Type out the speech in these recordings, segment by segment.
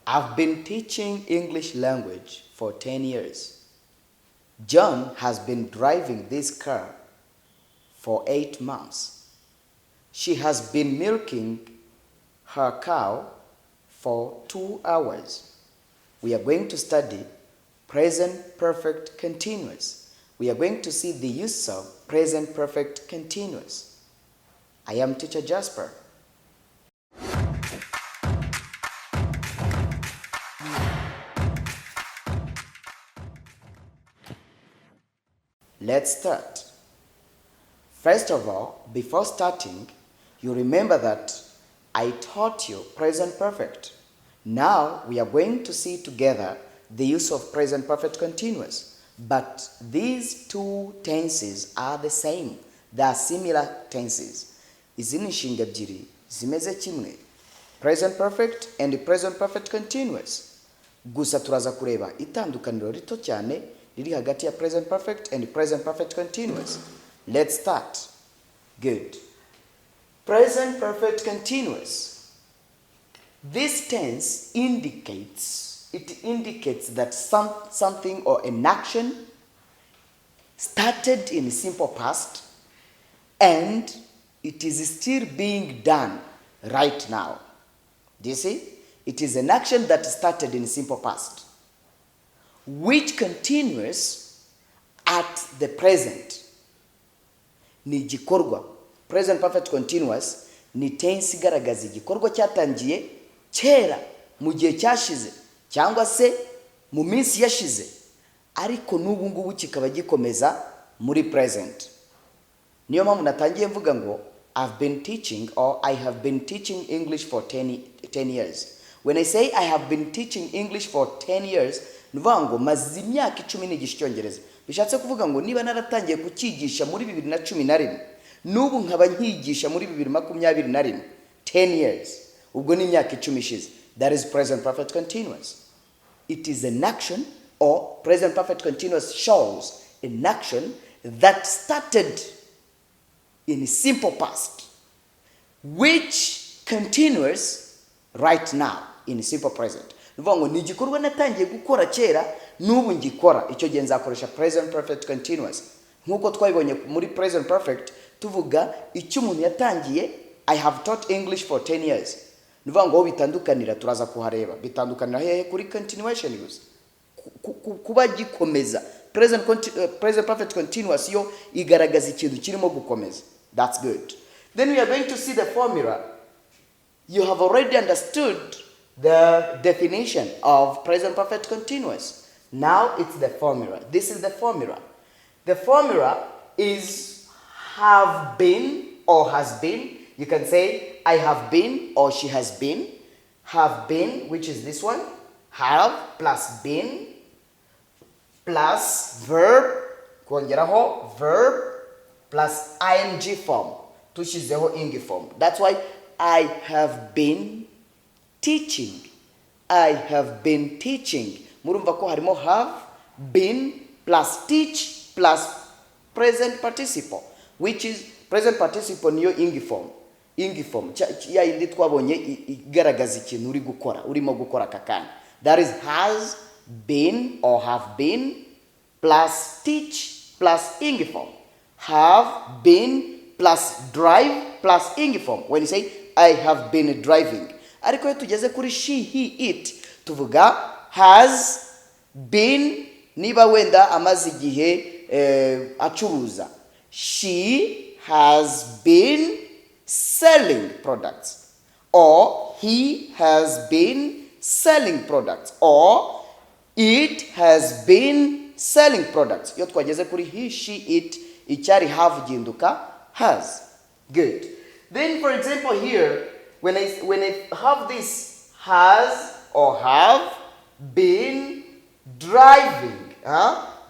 I've been teaching English language for 10 years. John has been driving this car for 8 months. She has been milking her cow for 2 hours. We are going to study present perfect continuous. We are going to see the use of present perfect continuous. I am Teacher Jasper. Let's start. First of all, before starting, you remember that I taught you present perfect. Now we are going to see together the use of present perfect continuous. But these two tenses are the same. They are similar tenses. Izi ni inshinga ebyiri zimeze kimwe. Present perfect and present perfect continuous. Gusa turaza kureba itandukaniro rito cyane riri hagati ya present perfect and present perfect continuous. Let's start. Good. Present perfect continuous. This tense indicates that something or an action started in simple past and it is still being done right now. Do you see? It is an action that started in simple past, which continues at the present. Ni gikorwa. Present perfect continuous ni tense igaragaza igikorwa cyatangiye kera mu gihe cyashize cyangwa se mu minsi yashize ariko n'ubu ngubu kikaba gikomeza muri present. Niyo mpamvu natangiye mvuga ngo I've been teaching or I have been teaching English for 10 years. When I say I have been teaching English for 10 years, nuvuga ngo maze imyaka 10 nigisha Icyongereza. Bishatse kuvuga ngo niba naratangiye kukigisha muri 2011, nubu nkaba nkigisha muri 2021, 10 years. Ubwo ni imyaka 10 ishize. That is present perfect continuous. It is an action, or present perfect continuous shows an action that started in simple past, which continues right now in simple present. Nuvuga ngo ni igikorwa natangiye gukora kera n'ubu ngikora, icyo gihe nzakoresha present perfect continuous. Nkuko twabibonye muri present perfect tuvuga icyo umuntu yatangiye. I have taught English for 10 years. Nuvuga ngo bitandukanira turaza kuhareba. Bitandukanira hehe kuri continuation use. Kuba gikomeza. Present perfect continuous yo igaragaza ikintu kirimo gukomeza. That's good. Then we are going to see the formula. You have already understood the definition of present perfect continuous. Now it's the formula. This is the formula. The formula is have been or has been. You can say I have been or she has been. Have been, which is this one. Have plus been plus verb. Kongeraho verb plus ing form. Tushizeho ing form. That's why I have been teaching. I have been teaching. Murumva ko harimo have been plus teach plus present participle, which is present participle niyo ing form. Ing form ya indi twabonye igaragaza ikintu uri gukora, urimo gukora kakana. That is has been or have been plus teach plus ing form. Have been plus drive plus ing form. When you say I have been driving, ariko tugeze kuri she, he, it, tuvuga has been niba wenda amaze igihe acuruza. She has been selling products, or he has been selling products, or it has been selling products. Yo twageze kuri he, she, it, icyari have ginduka has. Good. Then for example here, when I have this has or have been driving,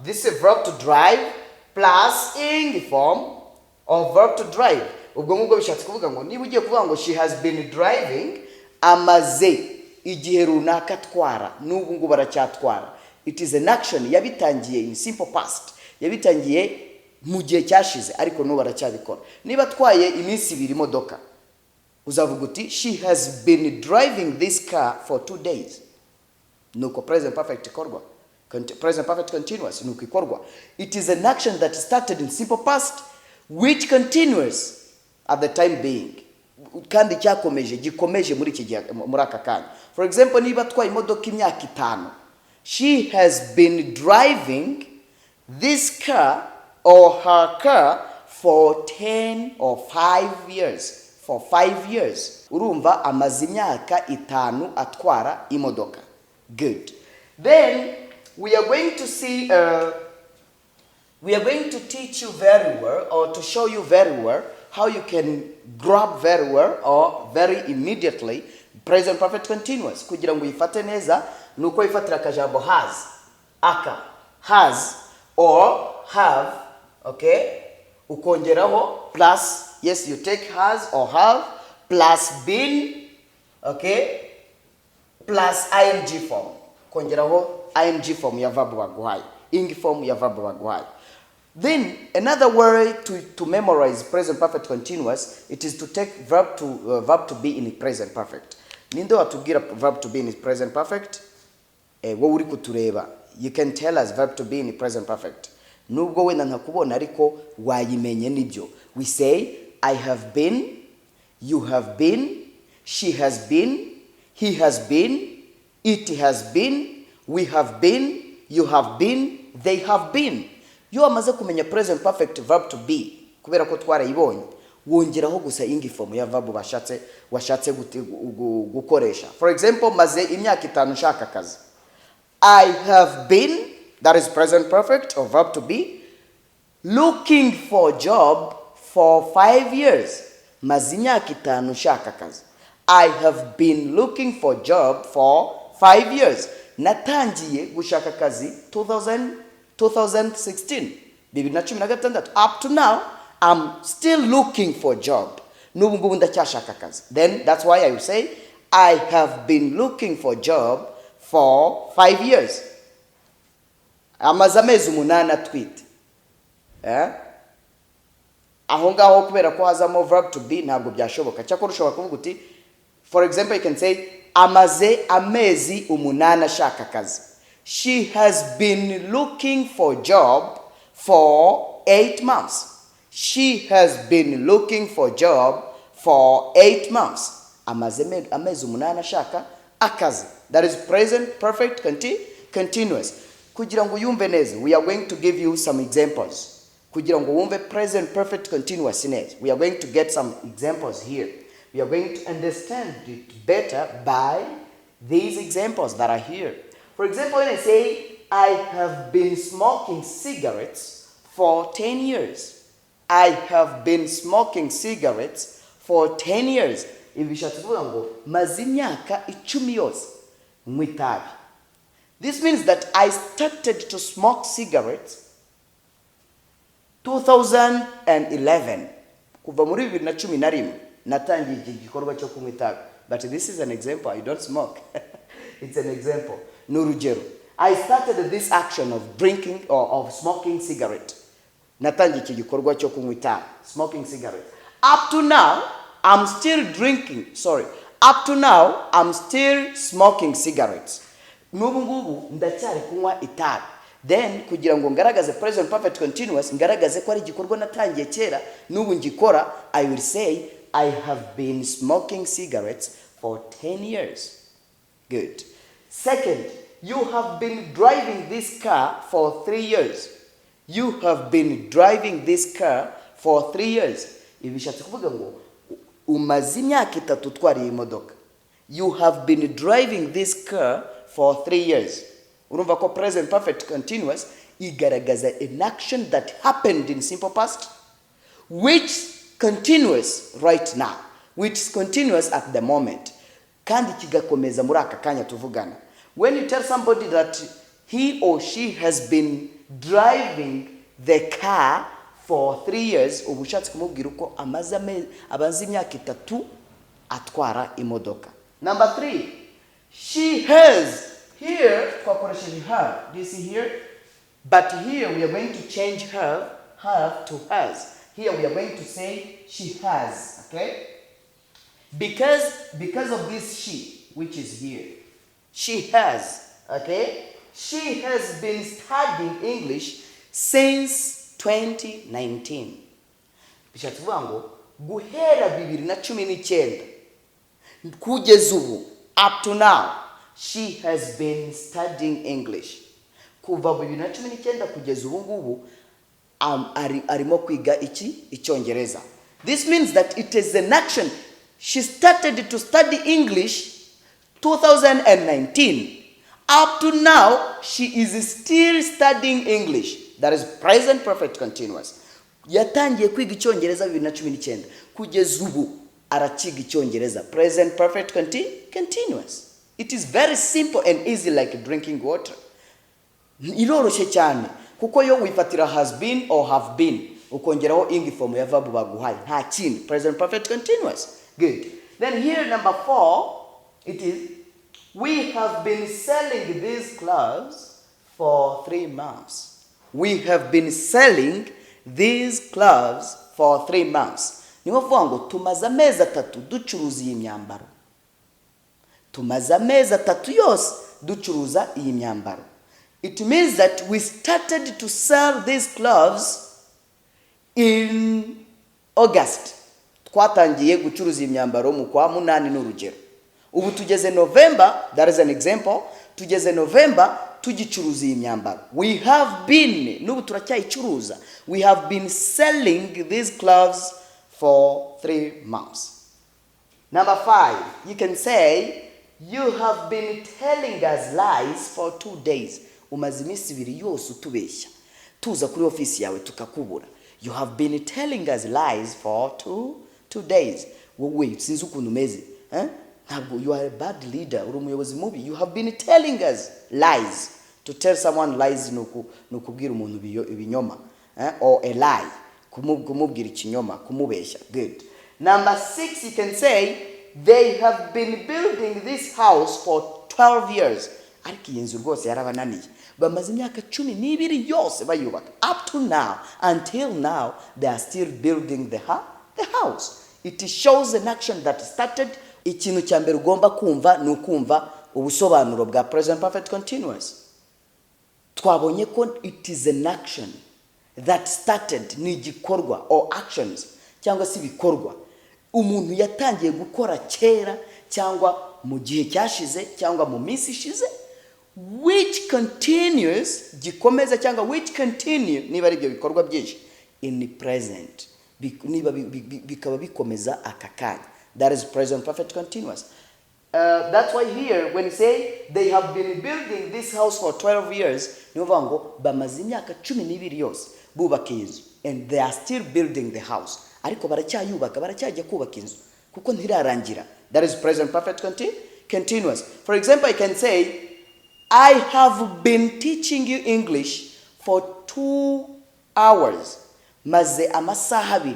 this is a verb to drive plus ing form of verb to drive. Ubwo ngubwo bishatse kuvuga ngo niba ugiye kuvuga ngo she has been driving, amaze igihe runaka twara, n'ubu ngubu baracyatwara. It is an action yabitangiye in simple past, yabitangiye mu gihe cyashize ariko n'ubu baracyabikora. Niba twaye iminsi 2 imodoka, uzavuga uti she has been driving this car for 2 days. nuko present perfect ikorwa. Present perfect continuous nuko ikorwa. It is an action that started in simple past which continues at the time being, kandi gikomeje muri iki gihe, muri aka kanya. For example, niba twaye imodoka imyaka 5, she has been driving this car or her car for 10 or 5 years. For 5 years. Urumva amaze imyaka 5 atwara imodoka. Good. Then we are going to see we are going to teach you very well, or to show you very well, how you can grab very well or very immediately present perfect continuous. Kugira ngo uyifate neza nuko ifatira akajambo has, aka, has or have, okay? Ukongeraho plus, yes, you take has or have plus been, okay, plus ing form. Kongeraho ing form ya verb baguhaye, ing form ya verb baguhaye. Then another way to memorize present perfect continuous, it is to take verb to be in present perfect. Ninde watubwira verb to be in present perfect? Wowe uri kutureba, you can tell us verb to be in present perfect. Nubwo wenda ntakubona ariko wayimenye nibyo. We say I have been, you have been, she has been, he has been, it has been, we have been, you have been, they have been. Yo amaze kumenya present perfect verb to be, kubera ko twarayibonye, wongeraho gusa ing form ya verb washatse gukoresha. For example, maze imyaka 5 nshaka akazi. I have been, that is present perfect or verb to be, looking for job for 5 years. Maze imyaka 5 nshaka akazi. I have been looking for job for 5 years. Natangiye gushaka akazi 2016. 2016. Up to now, I'm still looking for job. Nubu ngubu ndacyashaka akazi. Then that's why I will say I have been looking for job for 5 years. Amaze amezi 8 atwite. Aho ngaho kubera ko hazamo verb to be ntabwo byashoboka. Cyakora ushobora kuvuga uti, for example, you can say amaze amezi 8 ashaka akazi. She has been looking for job for 8 months. She has been looking for job for 8 months. Amaze amezi 8 ashaka akazi. That is present perfect continuous. Kugira ngo yumve neza, we are going to give you some examples. Kugira ngo wumve present perfect continuous neza, we are going to get some examples here. We are going to understand it better by these examples that are here. For example, when I say, I have been smoking cigarettes for 10 years. I have been smoking cigarettes for 10 years. Ibi bishatse kuvuga ngo maze imyaka 10 yose nywa itabi. This means that I started to smoke cigarettes 2011. Kuva muri 2011 natangiye iki gikorwa cyo kunywa itabi. But this is an example. I don't smoke. It's an example. Nurujero. I started this action of drinking or of smoking cigarette. Natangiye iki gikorwa cyo kunywa itabi. Smoking cigarette. Up to now, I'm still drinking. Up to now, I'm still smoking cigarettes. Nubu ngubu ndacyari kunywa itabi. Then kugira ngo ngaragaze present perfect continuous, ngaragaze ko ari igikorwa natangiye kera nubu ngikora, I will say I have been smoking cigarettes for 10 years. Good. Second, you have been driving this car for 3 years. You have been driving this car for 3 years. Ibi bishatse kuvuga ngo umaze imyaka 3 utwara iyi modoka. You have been driving this car for 3 years. Urumva ko present perfect continuous igaragaza an action that happened in simple past which continuous right now, which is continuous at the moment, kandi kigakomeza muri aka kanya tuvugana. When you tell somebody that he or she has been driving the car for 3 years, ubushatse kumubwira uko amaze imyaka 3 atwara imodoka. Number 3, she has. Here, corporation have. Do you see here? But here we are going to change have to has. Here we are going to say she has. Okay? Because of this she, which is here. She has. Okay? She has been studying English since 2019. Bishatse kuvuga ngo guhera 2019 kugeza ubu, up to now, she has been studying English. Kuva 2019 kugeza ubu ngubu arimo kwiga icyongereza. This means that it is an action. She started to study English 2019. Up to now, she is still studying English. That is present perfect continuous. Yatangiye kwiga icyongereza 2019 kugeza ubu arakiga icyongereza present perfect continuous. It is very simple and easy like drinking water. Iroroshye cyane kuko yo wifatira has been or have been ukongeraho ing form ya verb baguhaye nta kindi, present perfect continuous. Good. Then here number 4, it is we have been selling these clothes for 3 months. We have been selling these clothes for 3 months. Niyo vuga ngo tumaze amezi 3 ducuruza iyi myambaro. Tumaze amezi 3 yose ducuruza iyi myambaro. It means that we started to sell these clothes in August. Twatangiye gucuruza iyi myambaro mu kwa 8 n'urugero. Ubu tugeze November, that is an example. Tugeze November tugicuruza iyi myambaro. We have been, n'ubu turacyayicuruza. We have been selling these clothes for 3 months. Number 5, you can say you have been telling us lies for 2 days. Umaze iminsi 2 yose utubeshya. Tuza kuri office yawe tukakubura. You have been telling us lies for 2 days. Wowe sinzi ukuntu umeze, ntabwo you are a bad leader, uri umuyobozi mubi. You have been telling us lies. To tell someone lies no kubwira umuntu ibinyoma, or a lie, kumubwira ikinyoma, kumubeshya. Good. Number 6, you can say they have been building this house for 12 years. Ariko iyi nzu rwose yarabananiye. Bamaze imyaka 12 yose bayubaka. Up to now, until now, they are still building the house. It shows an action that started. Ikintu cya mbere ugomba kumva ni ukumva ubusobanuro bwa present perfect continuous. Twabonye ko it is an action that started, ni igikorwa or actions cyangwa si bikorwa umuntu yatangiye gukora kera cyangwa mu gihe cyashize cyangwa mu minsi ishize, which continues, gikomeza cyangwa which continue, niba ari byo bikorwa byinshi, in the present, niba bikaba bikomeza akakanya. That is present perfect continuous. That's why here when you say they have been building this house for 12 years, nivuga ngo bamaze imyaka 12 yose bubaka inzu, and they are still building the house. Ariko baracyayubaka, baracyajya kubaka inzu kuko ntirarangira. That is present perfect continuous. For example, I can say I have been teaching you English for 2 hours. Maze amasaha 2.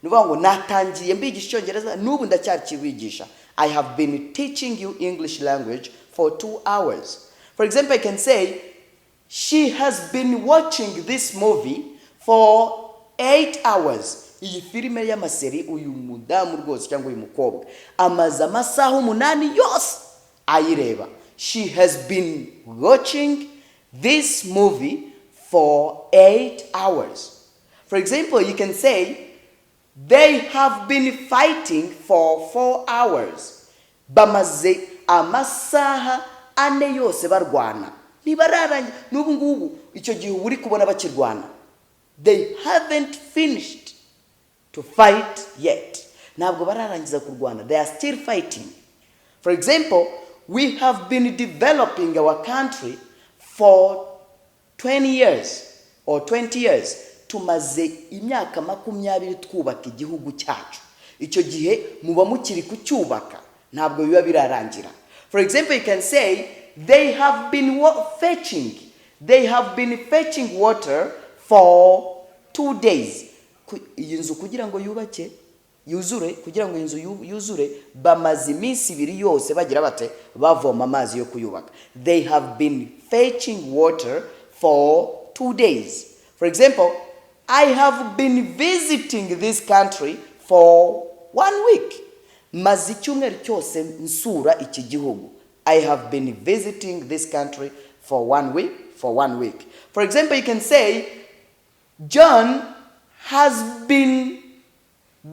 Nivuga ngo natangiye mbigisha icyongereza n'ubu ndacyakibigisha. I have been teaching you English language for 2 hours. For example, I can say she has been watching this movie for 8 hours. Iyi filime y'amaseri uyu mudamu rwose cyangwa uyu mukobwa amaze amasaha 8 yose ayireba. She has been watching this movie for 8 hours. For example, you can say they have been fighting for 4 hours. Bamaze amasaha 4 yose barwana. Nibararanye n'ubu ngubu icyo gihe uri kubona bakirwana. They haven't finished to fight yet. Ntabwo bararangiza kurwana. They are still fighting. For example, we have been developing our country for 20 years or 20 years. Tumaze imyaka 20 twubaka igihugu cyacu. Icyo gihe muba mukiri kucyubaka, ntabwo biba birarangira. For example, you can say they have been fetching water for 2 days. Inzu kugira ngo yubake yuzure, kugira ngo inzu yuzure bamaze iminsi 2 yose bagira bate bavoma amazi yo kuyubaka. They have been fetching water for 2 days. For example, I have been visiting this country for 1 week. Maze icyumweru cyose nsura iki gihugu. I have been visiting this country for 1 week. For example, you can say, John has been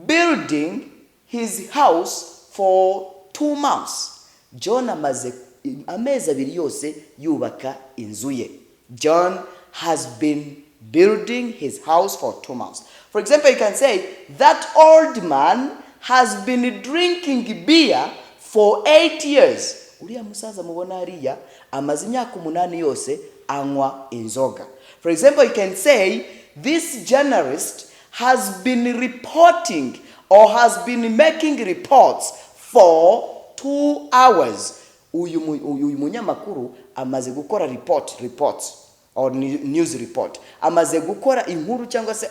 building his house for 2 months. John amaze amezi abiri yose yubaka inzu ye. John has been building his house for 2 months. For example, you can say, that old man has been drinking beer for 8 years. Uriya musaza mubona hariya amaze imyaka 8 yose anywa inzoga. For example, you can say, this journalist has been reporting or has been making reports for 2 hours. Uyu munyamakuru amaze gukora reports or news report. Amaze gukora inkuru cyangwa se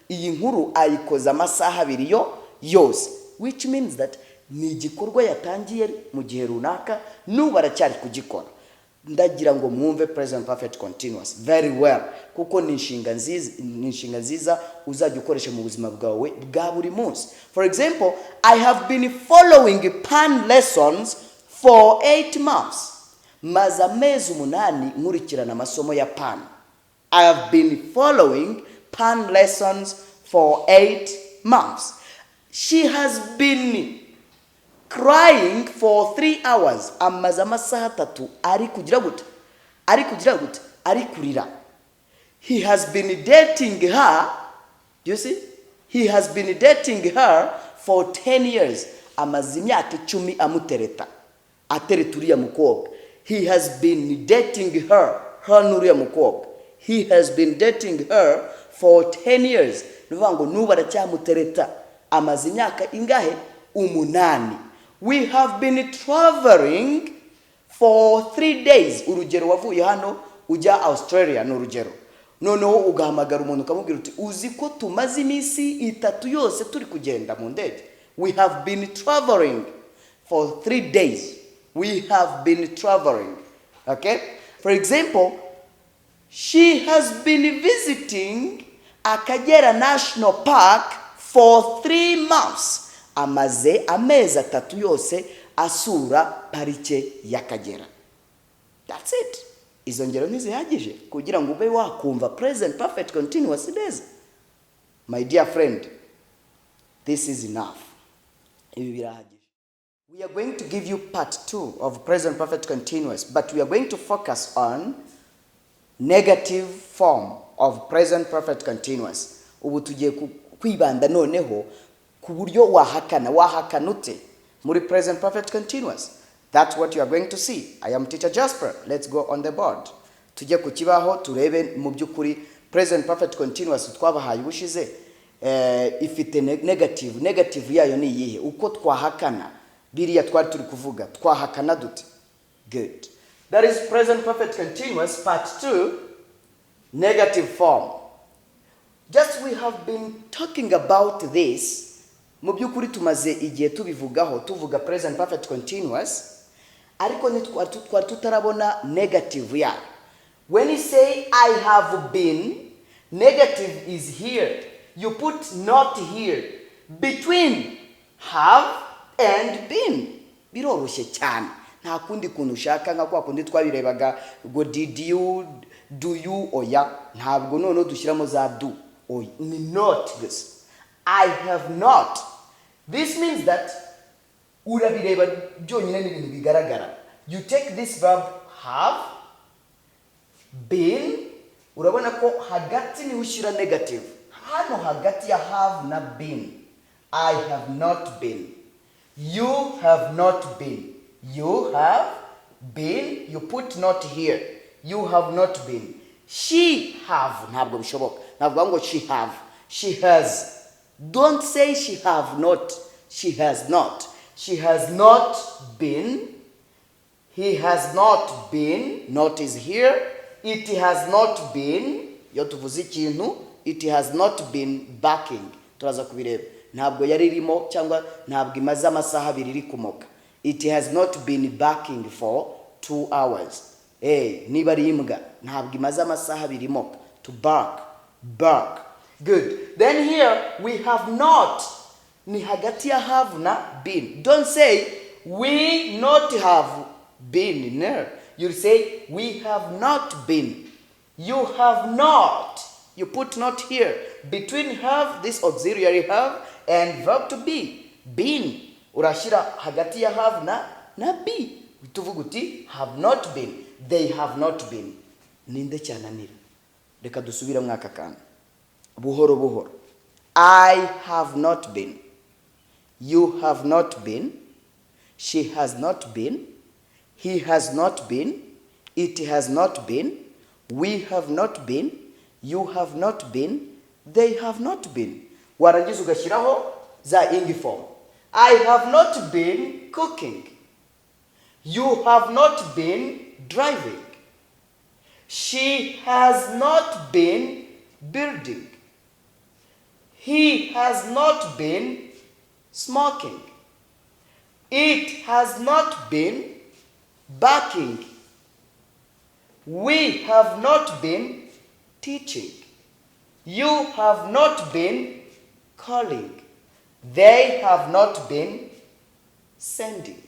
iyi nkuru ayikoza amasaha abiri yose. Which means that ni igikorwa yatangiye mu gihe runaka n'ubu aracyari kugikora. Ndagira ngo mwumve present perfect continuous very well, kuko ni inshinga nziza uzajya ukoresha mu buzima bwawe bwa buri munsi. For example, I have been following pan lessons for 8 months. Maze amezi 8 nkurikirana amasomo ya pan. I have been following pan lessons for 8 months. She has been crying for 3 hours. Amaze amasaha 3 ari kugira gute? Ari kurira. He has been dating her. You see? He has been dating her for 10 years. Amaze imyaka 10 amutereta. Atereta uriya mukobwa. He has been dating her. Nuriya mukobwa. He has been dating her for 10 years. Nuvuga ngo nubu aracyamutereta. Amaze imyaka ingahe? 8. We have been traveling for 3 days. Urugero wavuye hano ujya Australia n'urugero. Noneho ugahamagara umuntu ukamubwira uti uzi ko tumaze iminsi 3 yose turi kugenda mu ndege. We have been traveling for 3 days. We have been traveling. Okay? For example, she has been visiting Akagera National Park for 3 months. Amaze amezi 3 yose asura parike y'Akagera. That's it. Izo ngero ntizihagije kugira ngo ube wakumva present perfect continuous neza. My dear friend, this is enough. Ibi birahagije. We are going to give you part 2 of present perfect continuous, but we are going to focus on negative form of present perfect continuous. Ubu tugiye kwibanda noneho ku buryo wahakana ute muri present perfect continuous. That's what you are going to see. I am Teacher Jasper. Let's go on the board. Tujye ku kibaho turebe mu byukuri present perfect continuous twabahaye ubushize ifite negative yayo ni iyihe, uko twahakana biriya twari turi kuvuga twahakana dute. Good. That is present perfect continuous part 2, negative form. Just we have been talking about this. Mu byukuri tumaze igihe tubivugaho tuvuga present perfect continuous, ariko twari tutarabona negative ya. When you say I have been, negative is here. You put not here between have and been. Biroroshye cyane. Nta kundi kuntu ushaka nka kwa kundi twabirebaga ngo did you, do you, oya. Ntabwo none dushyiramo za do. Oya. Ni not this. I have not. This means that urabireba byonyine n'ibintu bigaragara. You take this verb have, been, urabona ko hagati ni ushyira negative. Hano hagati ya have na been. I have not been. You have not been. You have been. You put not here. You have not been. She have. Ntabwo bishoboka. Ntabwo ngo she have. She has. Don't say she have not. She has not. She has not been. He has not been. Not is here. It has not been. Yo tuvuze ikintu. It has not been backing. Turaza kubireba. Ntabwo yari irimo cyangwa ntabwo imaze amasaha 2 iri kumoka. It has not been backing for 2 hours. Niba ari imbwa ntabwo imaze amasaha 2 imoka. To bark. Good. Then here we have not. Ni hagati ya have na been. Don't say we not have been. No. You say, we have not been. You have not. You put not here. Between have, this auxiliary have, and verb to be. Been. Urashira hagati ya have na be. Tuvuga uti have not been. They have not been. Ninde cyananira. Reka dusubira mwaka kana. Buhoro buhoro. I have not been. You have not been. She has not been. He has not been. It has not been. We have not been. You have not been. They have not been. Warangiza ugashyiraho za ing form. I have not been cooking. You have not been driving. She has not been building. He has not been smoking. It has not been baking. We have not been teaching. You have not been calling. They have not been sending.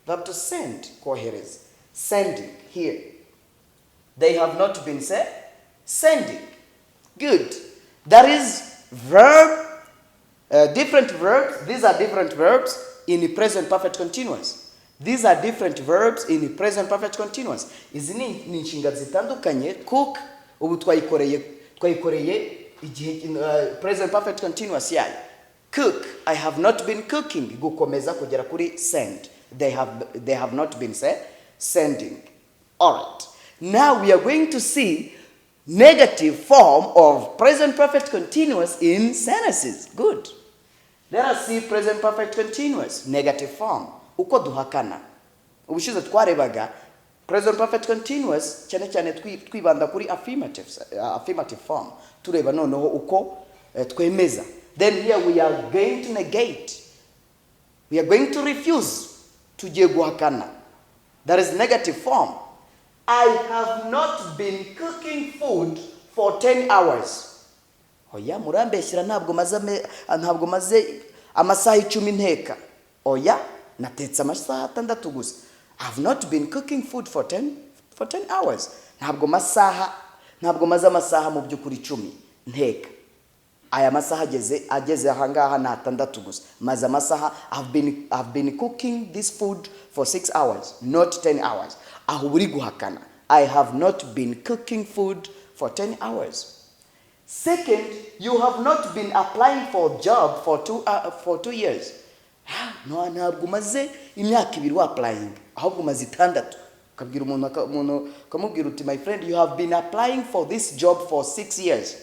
Verb to send, coherence. Sending, here. They have not been sending. Good. That is verb, different verbs. These are different verbs in the present perfect continuous. These are different verbs in the present perfect continuous. Izi ni inshinga zitandukanye. Cook, ubu twayikoreye igihe present perfect continuous yayo. Cook, I have not been cooking. Gukomeza kugera kuri send. They have not been sending. All right. Now we are going to see negative form of present perfect continuous in sentences. Good. Let us see present perfect continuous, negative form. Uko duhakana. Ubushize twarebaga present perfect continuous cyane cyane twibanda kuri affirmative form. Tureba noneho uko twemeza. Then here we are going to negate. We are going to refuse. Tugiye guhakana. That is negative form. I have not been cooking food for 10 hours. Oya murambeshyira ntabwo maze amasaha 10 nteka. Oya natetse amasaha 6 gusa. I have not been cooking food for 10 hours. Ntabwo maze amasaha mu byukuri 10 nteka. Aya masaha ageze ahangaha na 6 gusa. Maze amasaha I've been cooking this food for 6 hours, not 10 hours. Aho buri guhakana. I have not been cooking food for 10 hours. Second, you have not been applying for a job for 2 years. No, ntabwo maze imyaka 2 applying. Ahubwo maze 6. Kabwira umuntu kamubwira uti my friend, you have been applying for this job for 6 years,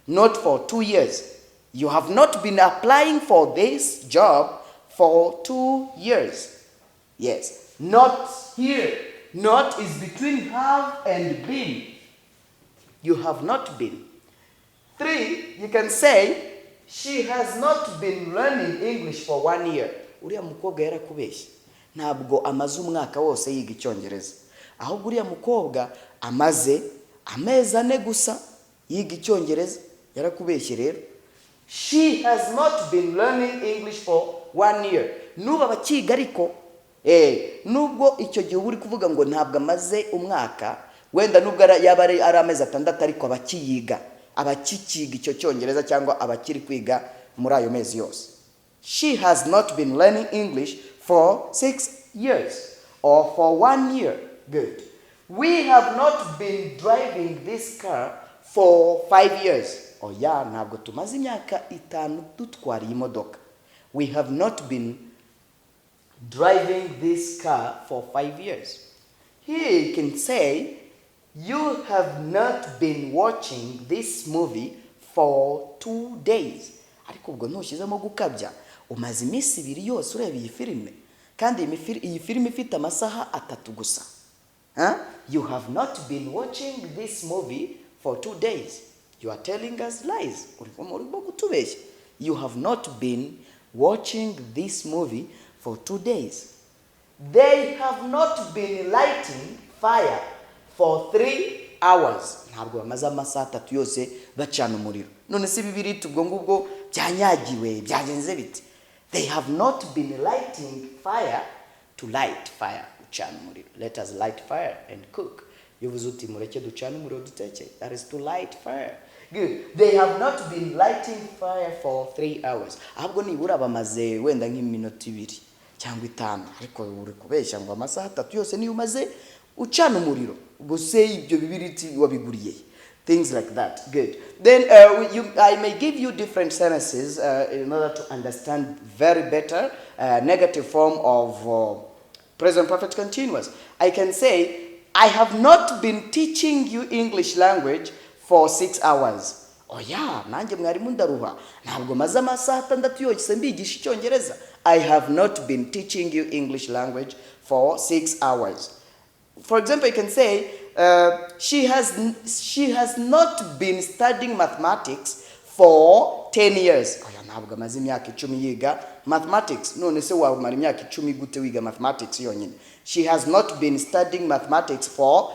not for 2 years. You have not been applying for this job for 2 years. Yes, not here. Not is between have and been. You have not been. 3, you can say, she has not been learning English for 1 year. Uriya mukobwa yarakubeshye. Ntabwo amaze umwaka wose yiga icyongereza. Ahubwo uriya mukobwa amaze amezi 4 gusa yiga icyongereza. Yarakubeshye rero. She has not been learning English for 1 year. Nuba bakiga ariko nubwo icyo gihe uri kuvuga ngo ntabwo amaze umwaka, wenda nubwo yaba ari amezi 6 ariko abakiyiga, abakikiga icyo cyongereza cyangwa abakiri kwiga muri ayo mezi yose. She has not been learning English for 6 years or for 1 year. Good. We have not been driving this car for 5 years. Oya ntabwo tumaze imyaka 5 dutwara imodoka. We have not been driving this car for 5 years. Here you can say, you have not been watching this movie for 2 days. Ariko ubwo ntushizemo gukabya. Umaze iminsi 2 yose ureba iyi filime. Kandi iyi filime ifite amasaha 3 gusa. You have not been watching this movie for 2 days. You are telling us lies. You have not been watching this movie for 2 days. They have not been lighting fire for 3 hours. Ntabwo bamaze amasaha 3 yose bacana umuriro. None se bibiri tubwo ngubwo byanyagiwe byagenze bite? They have not been lighting fire to light fire. gucana umuriro. Let us light fire and cook. Bivuze uti mureke ducana umuriro duteke. That is to light fire. Good. They have not been lighting fire for 3 hours. Ahubwo nibura bamaze wenda nk'iminota 2 cyangwa 5, ariko uri kubeshya ngo amasaha 3 yose niyo umaze ucana umuriro. Ubuse ibyo bibiriti wabiguriye. Things like that. Good. Then I may give you different sentences in order to understand very better negative form of present perfect continuous. I can say, I have not been teaching you English language for 6 hours. Oh yeah, nanjye mwarimu ndaruha. Ntabwo maze amasaha 6 yose mbigisha icyongereza. I have not been teaching you English language for 6 hours. For example, you can say, she has not been studying mathematics for 10 years. Oya ntabwo amaze imyaka 10 yiga mathematics. None se wamara imyaka 10 gute wiga mathematics yonyine? She has not been studying mathematics for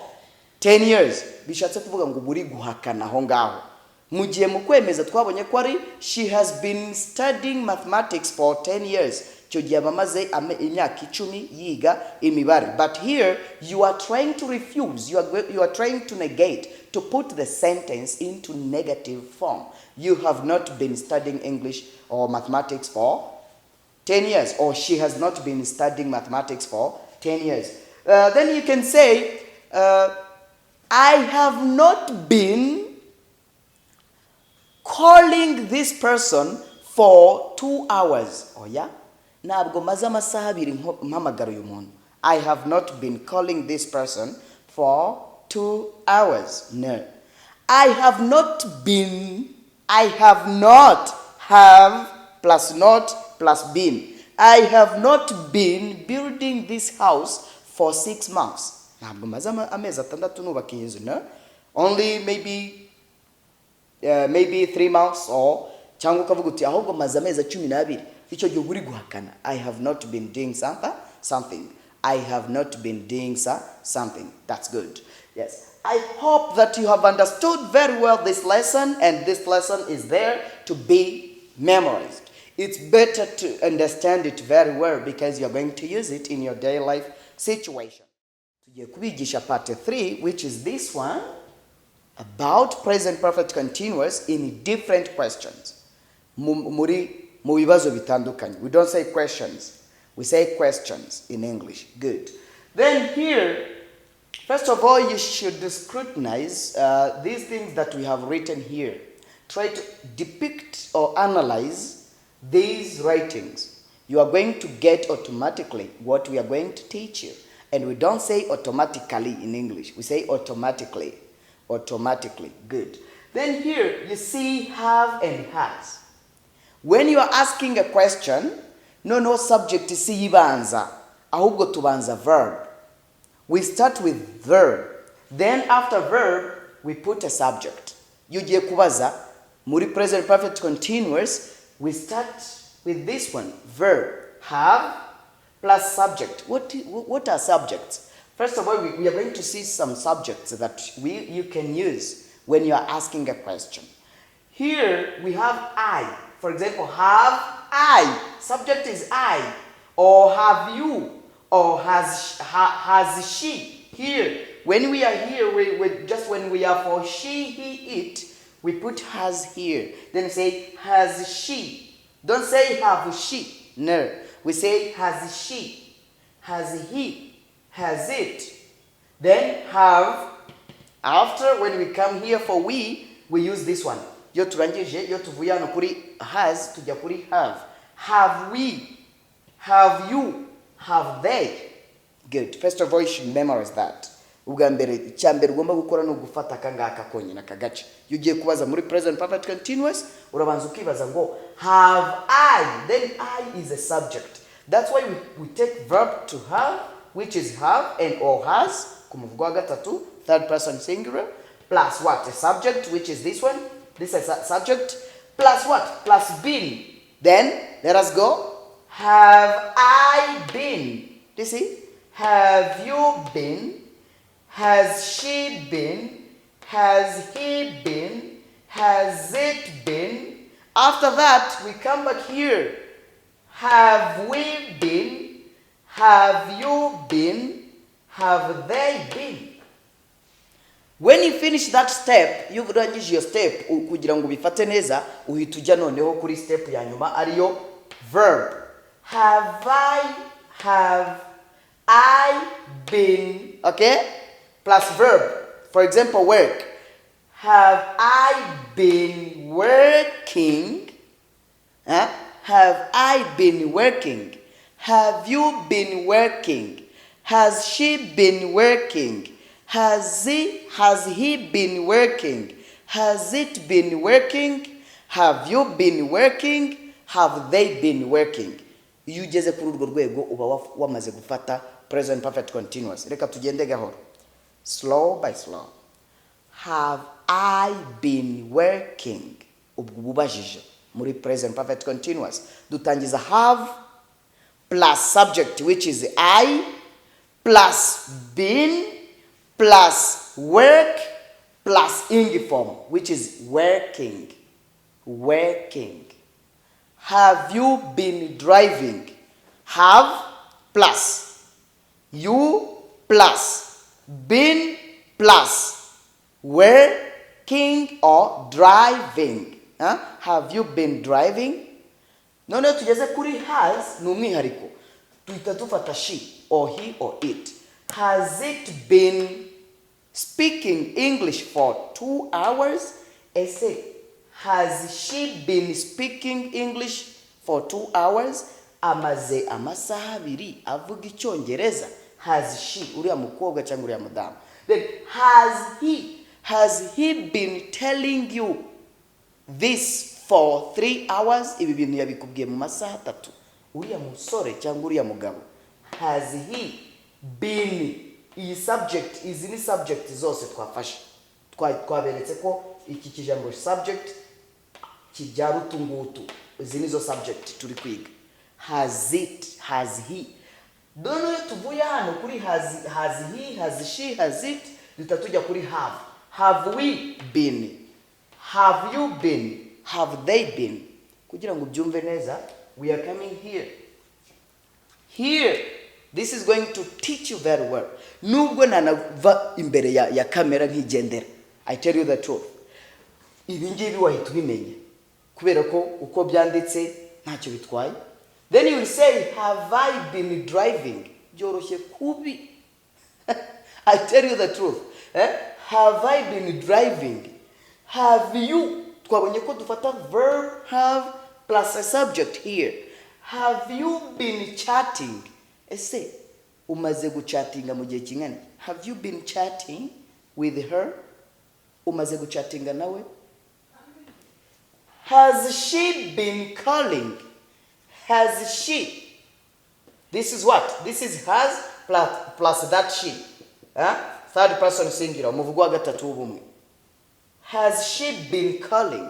10 years. Bishatse kuvuga ngo buri guhakana aho ngaho. Mu gihe mu kwemeza twabonye ko ari she has been studying mathematics for 10 years. Cyo gihe bamaze imyaka 10 yiga imibare. But here you are trying to refuse, you are trying to negate, to put the sentence into negative form. You have not been studying English or mathematics for 10 years, or she has not been studying mathematics for 10 years. Then you can say, I have not been calling this person for 2 hours. Oh yeah? Ntabwo maze amasaha 2 mpamagara uyu muntu. I have not been calling this person for 2 hours. No. I have not, have plus not plus been. I have not been building this house for 6 months. Ntabwo maze amezi 6 nubaka iyi nzu. No. Only maybe 3 months, or cyangwa ukavuga uti ahubwo maze amezi 12. Icyo gihe uri guhakana. I have not been doing something. I have not been doing something. That's good. Yes. I hope that you have understood very well this lesson, and this lesson is there to be memorized. It's better to understand it very well because you're going to use it in your daily life situation. Tugiye kubigisha part 3, which is this one, about present perfect continuous in different questions. Mu bibazo bitandukanye. We don't say questions. We say questions in English. Good. Then here, first of all, you should scrutinize these things that we have written here. Try to depict or analyze these writings. You are going to get automatically what we are going to teach you. And we don't say automatically in English. We say automatically. Automatically. Good. Then here, you see have and has. When you are asking a question, no subject si ibanza. Ahubwo tubanza verb. We start with verb. Then after verb, we put a subject. Yugiye kubaza, muri present perfect continuous, we start with this one, verb. Have plus subject. What are subjects? First of all, we are going to see some subjects that you can use when you are asking a question. Here we have I. For example, have I. Subject is I. Or have you. Or has she. Here, when we are here, when we are for she, he, it, we put has here. Then say has she. Don't say have she. No. We say has she. Has he. Has it. Then have. After, when we come here for we use this one. Yo turangije, yo tuvuye hano kuri has tujya kuri have. Have we? Have you? Have they? Good. First of all, you should memorize that. Ubwa mbere icyambere ugomba gukora no gufata kangaka konyine akagace. Iyo ugiye kubaza muri present perfect continuous, urabanza ukibaza ngo have I. Then I is a subject. That's why we take verb to have, which is have and or has, kumuvugo wa gatatu, third person singular, plus what? A subject, which is this one. This is a subject, plus what? Plus been. Then, let us go. Have I been? Do you see? Have you been? Has she been? Has he been? Has it been? After that, we come back here. Have we been? Have you been? have they been? When you finish that step, you've urangije your step kugira ngo bifate neza, uhita ujya noneho kuri step ya nyuma ariyo verb. Have I been, okay? Plus verb. For example, work. Have I been working? Huh? Have I been working? Have you been working? Has she been working? Has he been working? Has it been working? Have you been working? Have they been working? Iyo ugeze kuri urwo rwego uba wamaze gufata present perfect continuous. Reka tugende gahoro. Slow by slow. Have I been working? Ubwo bubajije muri present perfect continuous. Dutangiza have plus subject which is I plus been plus work plus ing form which is working. Working. Have you been driving? Have plus you plus been plus working or driving. Huh? Have you been driving? None tugeze kuri has ni umwihariko. Tuhita dufata she or he or it. Has it been speaking English for 2 hours? Essay. Has she been speaking English for 2 hours? Amaze amasaha abiri avuga icyongereza. Has she, uriya mukobwa cyangwa uriya mudamu. Then has he been telling you this for 3 hours? Ibi bintu yabikubwiye mu masaha 3. Uriya musore cyangwa uriya mugabo. Has he been, iyi subject, izi ni subject zose twafashe. Twaberetse ko iki kijambo subject kijya rutungutu. Izi nizo subject turi kwiga. Has it, has he. Dono tuvuye hano kuri has he, has she, has it, tutatujya kuri have. Have we been? Have you been? Have they been? Kugira ngo byumve neza, we are coming here. Here, this is going to teach you very well. Nubwo nanava imbere ya kamera nkigendera. I tell you the truth. Ibi ngibi wahita ubimenye. Kubera ko uko byanditse ntacyo bitwaye. Then you will say, have I been driving? Byoroshye kubi. I tell you the truth. Have I been driving? Have you? Twabonye ko dufata verb have plus a subject here. Have you been chatting? Ese umaze guchattinga mu gihe kingana? Have you been chatting with her? Umaze guchattinga nawe? Has she been calling? Has she? This is what? This is has plus that she. Third person singular. Umuvugo wa gatatu w'ubumwe. Has she been calling?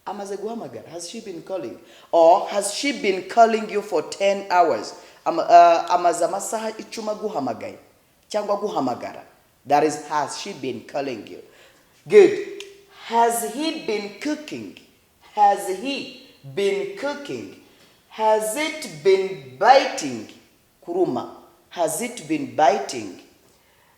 Amaze guhamagara. Has she been calling? Or has she been calling you for 10 hours? Amaze amasaha 10 guhamagaye cyangwa guhamagara. That is, has she been calling you? Good. Has he been cooking? Has he been cooking? Has it been biting? Kuruma. Has it been biting?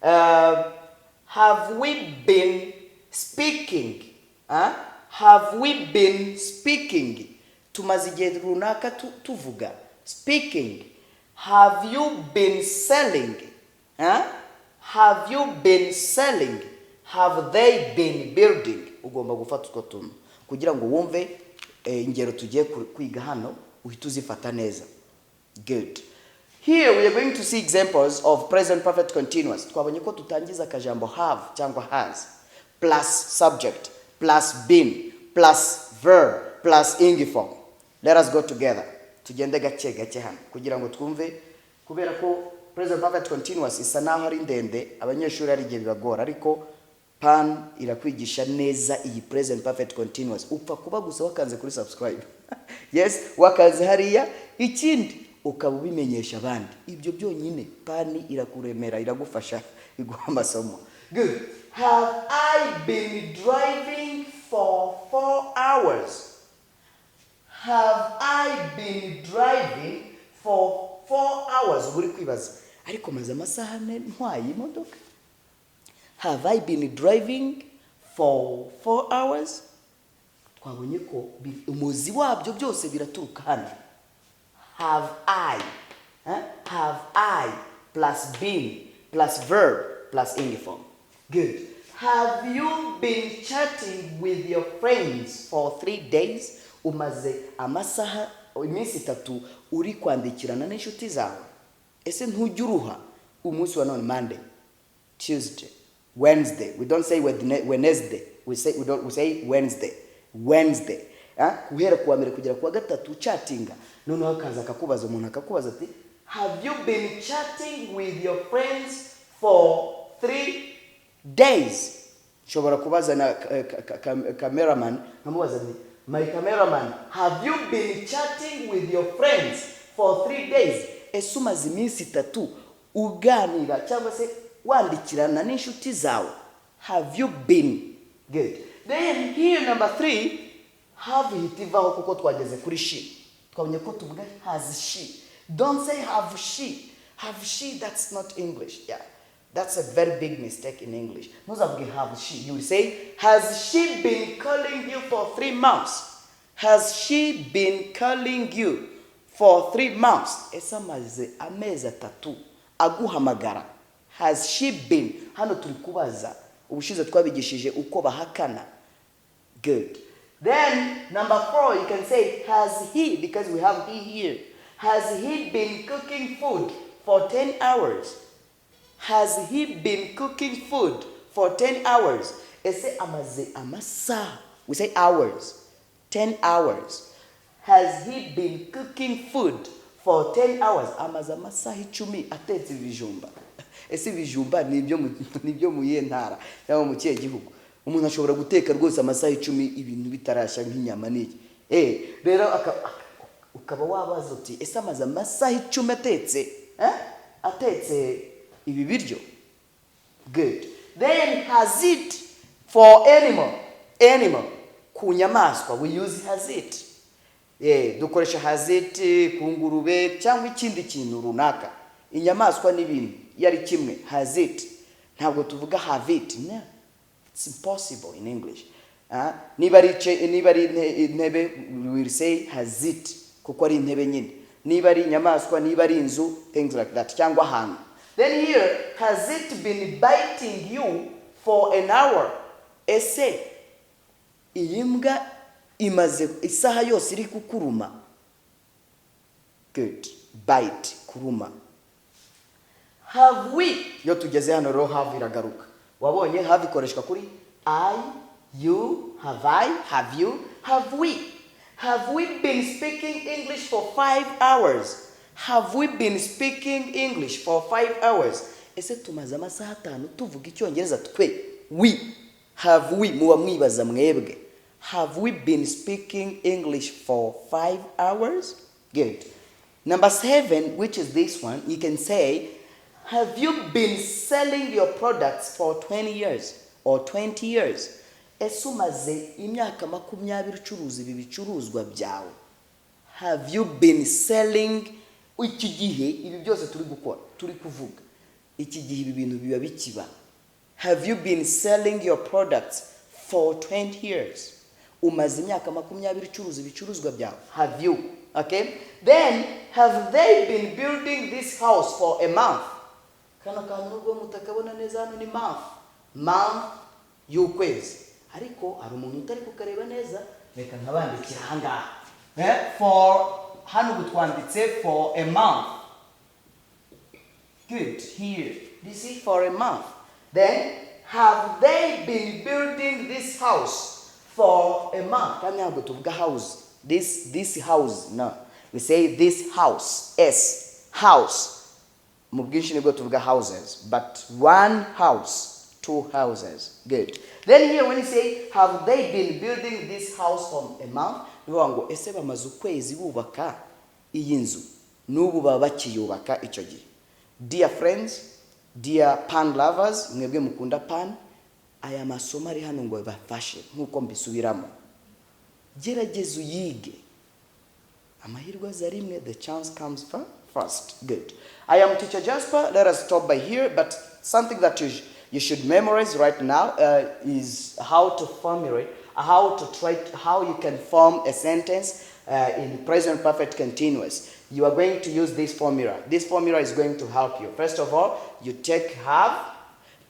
Have we been speaking? Have we been speaking? Tumaze igihe runaka tuvuga. Speaking. Have you been selling? Have you been selling? Have they been building? Ugomba gufata utwo tuntu kugira ngo wumve ingero tugiye kwiga hano uhita uzifata neza. Good. Here we are going to see examples of present perfect continuous. Twabonye ko tutangiza akajambo have cyangwa has plus subject plus been plus verb plus ing form. Let us go together. Tugende gake hano kugira ngo twumve, kubera ko present perfect continuous isa naho ari ndende abanyeshuri ari gihe bibagora, ariko pan irakwigisha neza iyi present perfect continuous. Upfa kuba gusa wakanze kuri subscribe. Yes, wakaze hariya, ikindi ukaba ubimenyesha abandi. Ibyo byonyine pan irakuremera, iragufasha, iguha amasomo. Good. Have I been driving for 4 hours? Have I been driving for 4 hours? Uri kwibaza, ariko maze amasaha ntwaye imodoka. Have I been driving for 4 hours? Twabonye ko umuzi wabyo byose biraturuka hano. Have I, have I plus been plus verb plus ing form. Good. Have you been chatting with your friends for 3 days? Umaze amasaha iminsi 3 uri kwandikirana n'inshuti zawe. Ese ntujya uruha umunsi wa none? Monday, Tuesday, Wednesday. We don't say Wednesday. We say Wednesday. Wednesday. Guhera kuwa mbere kugera kuwa gatatu chattinga. Noneho akaza akakubaza, umuntu akakubaza ati, have you been chatting with your friends for 3 days? Shobora kubaza na cameraman, namubaza ni, my cameraman, have you been chatting with your friends for 3 days? Ese umaze iminsi 3 uganira cyangwa se wandikirana n'inshuti zawe. Have you been? Good. Then here number 3, have hitivaho kuko twageze kuri she. Twabonye ko tuvuga has she. Don't say have she. Have she, that's not English. Yeah. That's a very big mistake in English. Nozavuge have she. You will say, has she been calling you for 3 months? Has she been calling you for 3 months? Esa maze amezi 3 aguhamagara. Has she been? Hano turi kubaza. Ubushize twabigishije uko bahakana. Good. Then number 4, you can say has he, because we have he here. Has he been cooking food for 10 hours? Has he been cooking food for 10 hours? Ese amaze amasa. We say hours. 10 hours. Has he been cooking food for 10 hours? Amaze amasaha 10 atetse ibijumba. Ese ibijumba nibyo mu yentara cyangwa mu kiye gihugu. Umuntu ashobora guteka rwose amasaha 10 ibintu bitarashya nk'inyama n'iki. Rero ukaba wabaza uti ese amaze amasaha 10 atetse, atetse ibi biryo. Good. Then has it for animal. Animal. Ku nyamaswa we use has it. Dukoresha has it ku ngurube cyangwa ikindi kintu runaka. Inyamaswa n'ibintu yari kimwe has it. Ntabwo tuvuga have it. No. It's impossible in English. Niba ari intebe we will say has it kuko ari intebe nyine. Niba ari inyamaswa, niba ari inzu, things like that. Cyangwa ahantu. Then here, has it been biting you for an hour? Ese iyi mbwa imaze isaha yose iri kukuruma. Good. Bite, kuruma. Have we? Yo tugeze hano ro have iragaruka. Wabonye have ikoreshwa kuri I, you, have I, have you, have we. Have we been speaking English for 5 hours? Have we been speaking English for 5 hours? Ese tumaze amasaha 5 tuvuga icyongereza twe. We. Have we, muba mwibaza mwebwe. Have we been speaking English for 5 hours? Good. Number 7, which is this one, you can say, have you been selling your products for 20 years or 20 years? Ese umaze imyaka 20 ucuruza ibi bicuruzwa byawe. Have you been selling? Iki gihe ibi byose turi gukora, turi kuvuga. Iki gihe ibi bintu biba bikiba. Have you been selling your products for 20 years? Umaze imyaka 20 ucuruza ibicuruzwa byawe. Have you? Okay? Then, have they been building this house for a month? Kano kantu rwo mutakabona neza hano ni month. Month y'ukwezi. Ariko hari umuntu utari kukareba neza, reka nkabandikira hanga. For hano gutwanditse for a month. Good. Here. This is for a month. Then, have they been building this house for a month? Kani ntabwo tuvuga house. This house. No. We say this house. S. House. Mu bwinshi nibwo tuvuga houses. But one house. 2 houses. Good. Then here when you say, have they been building this house for a month? Nivuga ngo ese bamaze ukwezi bubaka iyi nzu. N'ubu baba bakiyubaka icyo gihe. Dear friends, dear pan lovers, mwebwe mukunda pan, aya masomo ari hano ngo bafashe nkuko mbisubiramo. Gerageza uyige. Amahirwe aza rimwe, the chance comes first. Good. I am Teacher Jasper. Let us stop by here. But something that you should memorize right now is how to formulate, how you can form a sentence in present perfect continuous. You are going to use this formula. This formula is going to help you. First of all, you take have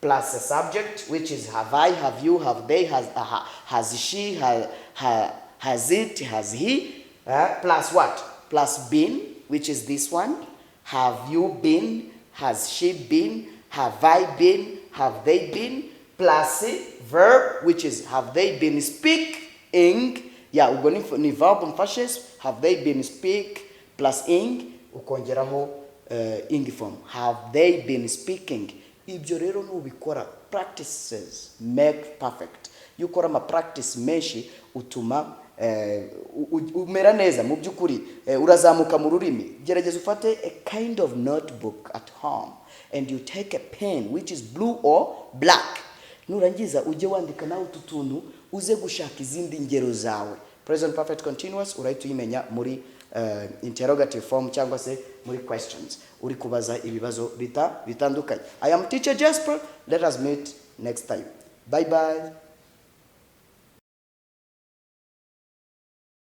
plus a subject, which is have I, have you, have they, has she, has it, has he, plus what? Plus been, which is this one. Have you been? Has she been? Have I been? Have they been? Plus verb, which is have they been speaking? Yeah, ubwo ni verb mfashes. Have they been speak plus ing ukongeraho ing form. Have they been speaking? Ibyo rero nubikora, practices make perfect. Iyo ukora ama practice menshi utuma umera neza mu byukuri, urazamuka mu rurimi. Gerageza ufate a kind of notebook at home and you take a pen which is blue or black. Nurangiza uje wandika nawe ututuntu uze gushaka izindi ngero zawe. Present perfect continuous urahita uyimenya muri interrogative form cyangwa se muri questions uri kubaza ibibazo bitandukanye. I am Teacher Jasper. Let us meet next time. Bye bye.